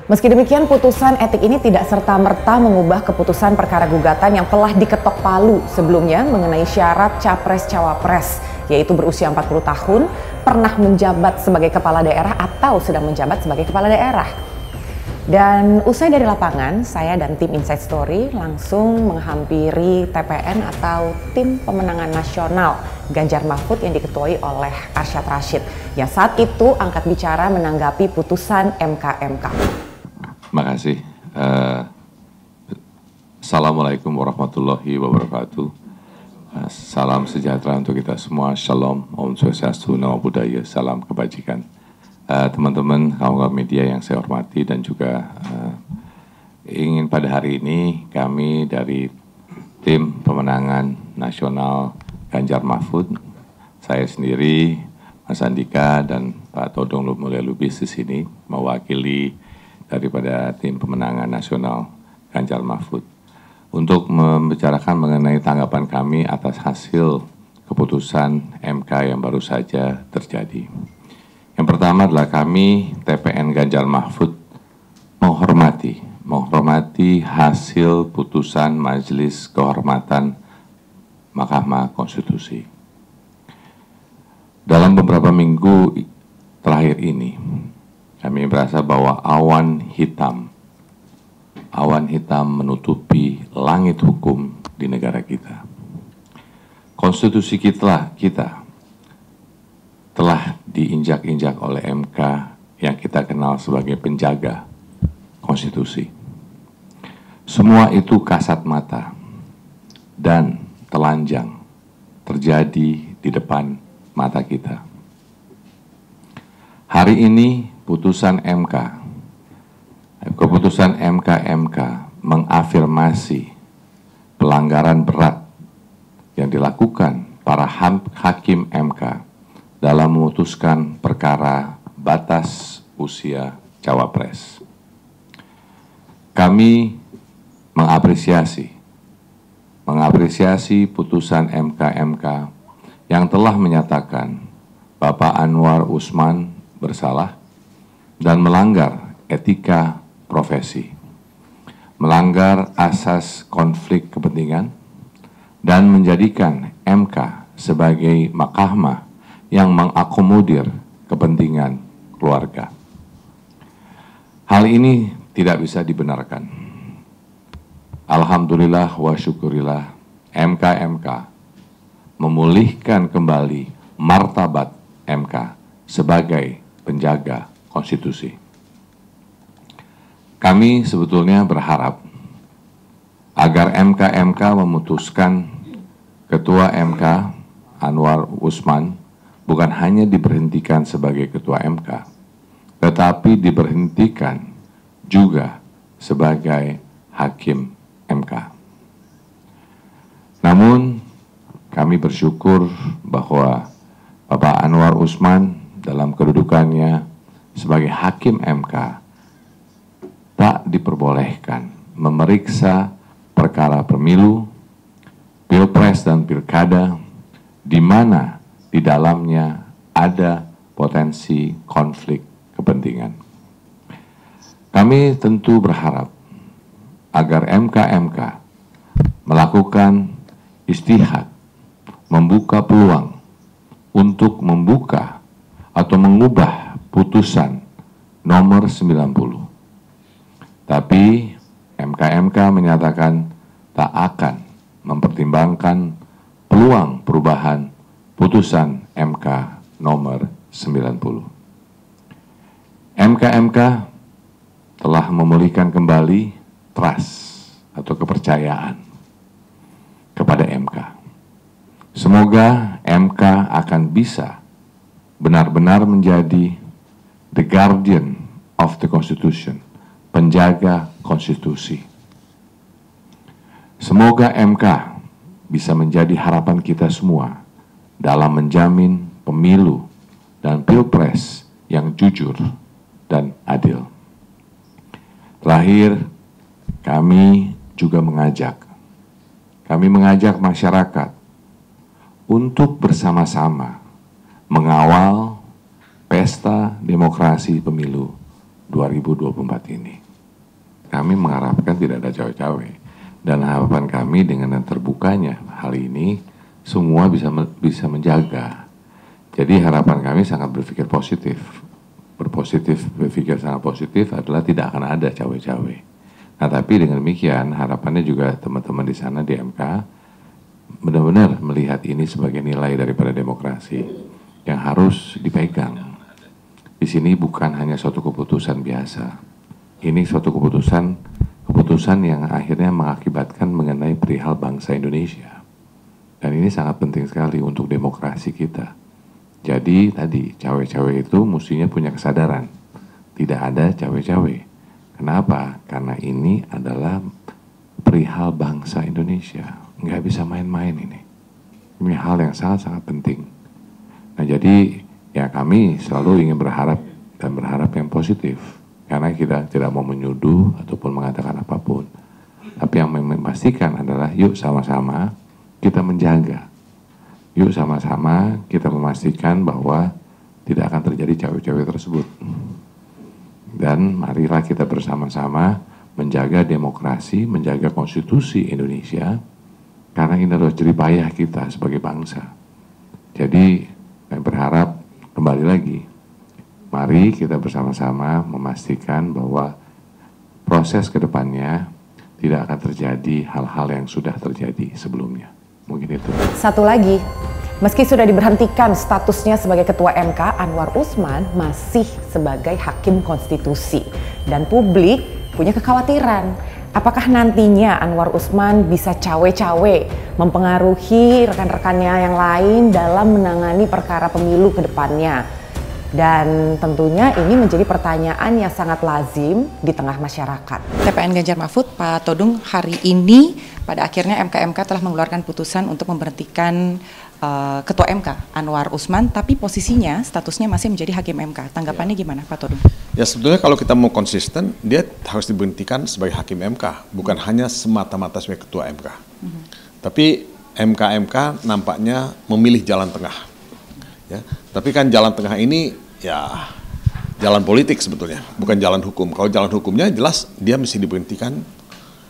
Meski demikian, putusan etik ini tidak serta-merta mengubah keputusan perkara gugatan yang telah diketok palu sebelumnya mengenai syarat capres-cawapres, yaitu berusia 40 tahun, pernah menjabat sebagai kepala daerah atau sedang menjabat sebagai kepala daerah. Dan usai dari lapangan, saya dan tim Inside Story langsung menghampiri TPN atau Tim Pemenangan Nasional Ganjar Mahfud yang diketuai oleh Arsyad Rashid, yang saat itu angkat bicara menanggapi putusan MK. Terima kasih. Assalamualaikum warahmatullahi wabarakatuh. Salam sejahtera untuk kita semua. Shalom, Om Swastiastu, Namo Buddhaya, salam kebajikan. Teman-teman, kawan-kawan media yang saya hormati dan juga ingin pada hari ini kami dari Tim Pemenangan Nasional Ganjar Mahfud, saya sendiri, Mas Andika dan Pak Todong Mulya Lubis di sini mewakili daripada Tim Pemenangan Nasional Ganjar Mahfud untuk membicarakan mengenai tanggapan kami atas hasil keputusan MK yang baru saja terjadi. Yang pertama adalah kami TPN Ganjar Mahfud menghormati hasil putusan Majelis Kehormatan Mahkamah Konstitusi. Dalam beberapa minggu terakhir ini, kami merasa bahwa awan hitam menutupi langit hukum di negara kita. Konstitusi kita telah diinjak-injak oleh MK yang kita kenal sebagai penjaga konstitusi. Semua itu kasat mata dan telanjang terjadi di depan mata kita. Hari ini keputusan MK mengafirmasi pelanggaran berat yang dilakukan para hakim MK dalam memutuskan perkara batas usia cawapres. Kami mengapresiasi putusan MK yang telah menyatakan Bapak Anwar Usman bersalah dan melanggar etika profesi, melanggar asas konflik kepentingan, dan menjadikan MK sebagai mahkamah yang mengakomodir kepentingan keluarga. Hal ini tidak bisa dibenarkan. Alhamdulillah wa syukurillah, MK memulihkan kembali martabat MK sebagai penjaga konstitusi. Kami sebetulnya berharap agar MK memutuskan Ketua MK Anwar Usman bukan hanya diberhentikan sebagai Ketua MK, tetapi diberhentikan juga sebagai Hakim MK. Namun kami bersyukur bahwa Bapak Anwar Usman dalam kedudukannya sebagai Hakim MK tak diperbolehkan memeriksa perkara pemilu, pilpres dan pilkada di mana di dalamnya ada potensi konflik kepentingan. Kami tentu berharap agar MK melakukan istihad, membuka peluang untuk membuka atau mengubah putusan nomor 90. Tapi MK menyatakan tak akan mempertimbangkan peluang perubahan putusan MK nomor 90. MK telah memulihkan kembali trust atau kepercayaan kepada MK. Semoga MK akan bisa benar-benar menjadi the guardian of the Constitution, penjaga konstitusi. Semoga MK bisa menjadi harapan kita semua dalam menjamin pemilu dan pilpres yang jujur dan adil. Terakhir, kami juga mengajak masyarakat untuk bersama-sama mengawal pesta demokrasi pemilu 2024 ini. Kami mengharapkan tidak ada cawe-cawe. Dan harapan kami dengan terbukanya hal ini, semua bisa menjaga. Jadi harapan kami sangat berpikir positif. Berpikir sangat positif adalah tidak akan ada cawe-cawe. Nah, tapi dengan demikian harapannya juga teman-teman di sana di MK benar-benar melihat ini sebagai nilai daripada demokrasi yang harus dipegang. Di sini bukan hanya suatu keputusan biasa. Ini suatu keputusan yang akhirnya mengakibatkan mengenai perihal bangsa Indonesia. Dan ini sangat penting sekali untuk demokrasi kita. Jadi tadi cawe-cawe itu mestinya punya kesadaran. Tidak ada cawe-cawe. Kenapa? Karena ini adalah perihal bangsa Indonesia. Nggak bisa main-main ini. Ini hal yang sangat-sangat penting. Nah jadi ya kami selalu ingin berharap yang positif. Karena kita tidak mau menyuduh ataupun mengatakan apapun. Tapi yang memastikan adalah yuk sama-sama kita menjaga. Yuk sama-sama kita memastikan bahwa tidak akan terjadi cawe-cawe tersebut. Dan marilah kita bersama-sama menjaga demokrasi, menjaga konstitusi Indonesia. Karena ini adalah jeripayah kita sebagai bangsa. Jadi kami berharap kembali lagi. Mari kita bersama-sama memastikan bahwa proses ke depannya tidak akan terjadi hal-hal yang sudah terjadi sebelumnya. Mungkin itu. Satu lagi, meski sudah diberhentikan statusnya sebagai Ketua MK, Anwar Usman masih sebagai Hakim Konstitusi. Dan publik punya kekhawatiran, apakah nantinya Anwar Usman bisa cawe-cawe mempengaruhi rekan-rekannya yang lain dalam menangani perkara pemilu ke depannya. Dan tentunya ini menjadi pertanyaan yang sangat lazim di tengah masyarakat. TPN Ganjar Mahfud, Pak Todung, hari ini pada akhirnya MK telah mengeluarkan putusan untuk memberhentikan Ketua MK Anwar Usman, tapi posisinya statusnya masih menjadi Hakim MK. Tanggapannya gimana Pak Todung? Ya sebetulnya kalau kita mau konsisten, dia harus diberhentikan sebagai Hakim MK, bukan hanya semata-mata sebagai Ketua MK. Tapi MK nampaknya memilih jalan tengah. Ya, tapi kan jalan tengah ini ya jalan politik sebetulnya, bukan jalan hukum. Kalau jalan hukumnya jelas dia mesti diberhentikan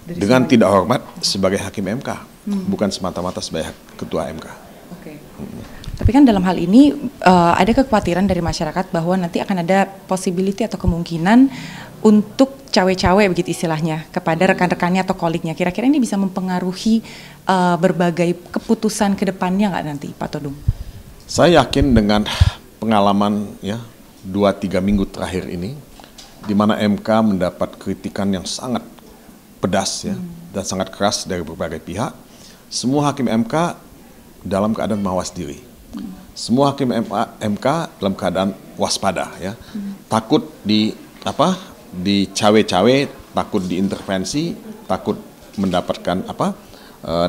dengan tidak hormat sebagai Hakim MK, bukan semata-mata sebagai Ketua MK. Oke. Tapi kan dalam hal ini ada kekhawatiran dari masyarakat bahwa nanti akan ada possibility atau kemungkinan untuk cawe-cawe begitu istilahnya kepada rekan-rekannya atau kolegnya. Kira-kira ini bisa mempengaruhi berbagai keputusan ke depannya nggak nanti Pak Todung? Saya yakin dengan pengalaman ya 2-3 minggu terakhir ini, di mana MK mendapat kritikan yang sangat pedas ya dan sangat keras dari berbagai pihak. Semua hakim MK dalam keadaan mawas diri. Semua hakim MK dalam keadaan waspada ya. Takut di cawe-cawe, takut diintervensi, takut mendapatkan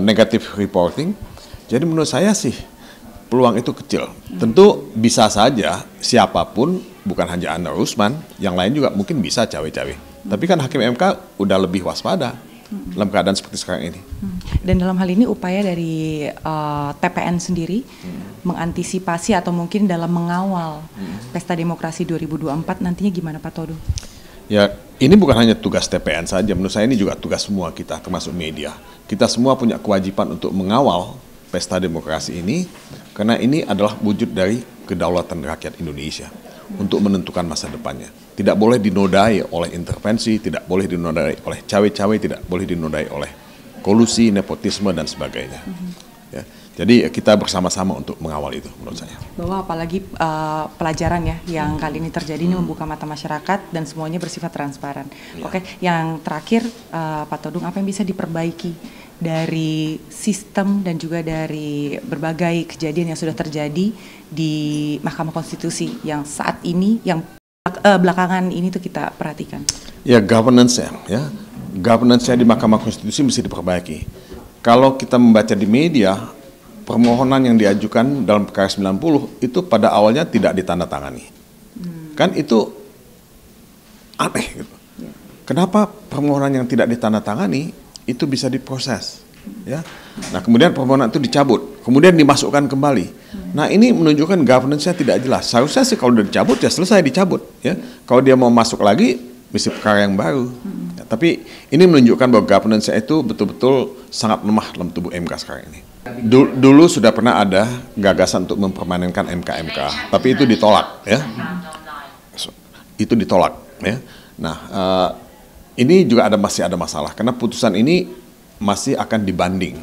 negative reporting. Jadi menurut saya sih peluang itu kecil. Tentu bisa saja siapapun, bukan hanya Anwar Usman, yang lain juga mungkin bisa cawe-cawe. Tapi kan Hakim MK udah lebih waspada dalam keadaan seperti sekarang ini. Dan dalam hal ini upaya dari TPN sendiri mengantisipasi atau mungkin dalam mengawal Pesta Demokrasi 2024 nantinya gimana Pak Todung? Ya, ini bukan hanya tugas TPN saja, menurut saya ini juga tugas semua kita, termasuk media. Kita semua punya kewajiban untuk mengawal Pesta Demokrasi ini, karena ini adalah wujud dari kedaulatan rakyat Indonesia untuk menentukan masa depannya. Tidak boleh dinodai oleh intervensi, tidak boleh dinodai oleh cawe-cawe, tidak boleh dinodai oleh kolusi, nepotisme, dan sebagainya. Ya, jadi kita bersama-sama untuk mengawal itu menurut saya. Bahwa apalagi pelajaran ya yang kali ini terjadi ini membuka mata masyarakat dan semuanya bersifat transparan. Ya. Oke, yang terakhir Pak Todung, apa yang bisa diperbaiki dari sistem dan juga dari berbagai kejadian yang sudah terjadi di Mahkamah Konstitusi yang saat ini, yang belakangan ini tuh kita perhatikan? Ya, governance-nya di Mahkamah Konstitusi mesti diperbaiki. Kalau kita membaca di media, permohonan yang diajukan dalam perkara 90 itu pada awalnya tidak ditandatangani. Kan itu aneh gitu. Kenapa permohonan yang tidak ditandatangani itu bisa diproses, ya? Nah, kemudian permohonan itu dicabut, kemudian dimasukkan kembali. Nah, ini menunjukkan governance-nya tidak jelas. Seharusnya sih kalau udah dicabut ya selesai dicabut, ya. Kalau dia mau masuk lagi, mesti perkara yang baru. Ya, tapi ini menunjukkan bahwa governance-nya itu betul-betul sangat lemah dalam tubuh MK sekarang ini. Dulu sudah pernah ada gagasan untuk mempermanenkan MK, tapi itu ditolak, ya. Itu ditolak, ya. Nah, ini juga masih ada masalah karena putusan ini masih akan dibanding.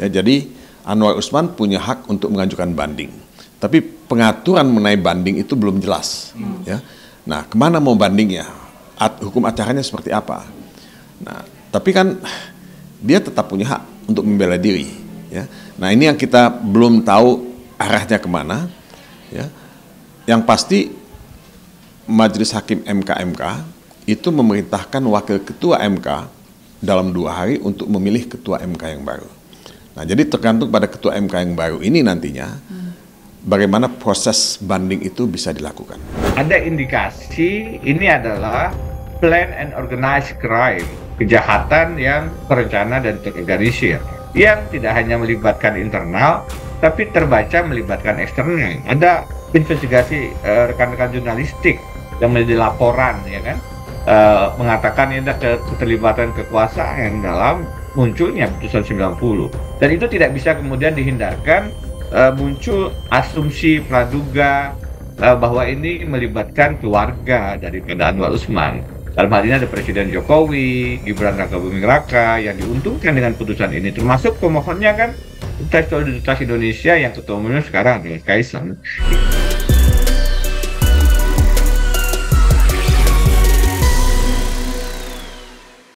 Ya, jadi Anwar Usman punya hak untuk mengajukan banding, tapi pengaturan mengenai banding itu belum jelas. Ya, nah kemana mau bandingnya? Hukum acaranya seperti apa? Nah, tapi kan dia tetap punya hak untuk membela diri. Ya, nah ini yang kita belum tahu arahnya kemana. Ya, yang pasti Majelis Hakim MK itu memerintahkan Wakil Ketua MK dalam 2 hari untuk memilih Ketua MK yang baru. Nah, jadi tergantung pada Ketua MK yang baru ini nantinya, bagaimana proses banding itu bisa dilakukan. Ada indikasi ini adalah plan and organized crime, kejahatan yang terencana dan terorganisir, yang tidak hanya melibatkan internal, tapi terbaca melibatkan eksternal. Ada investigasi rekan-rekan jurnalistik yang menjadi laporan, ya kan, mengatakan ini ada keterlibatan kekuasaan dalam munculnya putusan 90, dan itu tidak bisa kemudian dihindarkan muncul asumsi praduga bahwa ini melibatkan keluarga daripada Anwar Usman. Dalam hal ini ada Presiden Jokowi, Gibran Rakabuming Raka yang diuntungkan dengan putusan ini, termasuk pemohonnya kan Partai Solidaritas Indonesia yang ketua umumnya sekarang adalah Kaisang.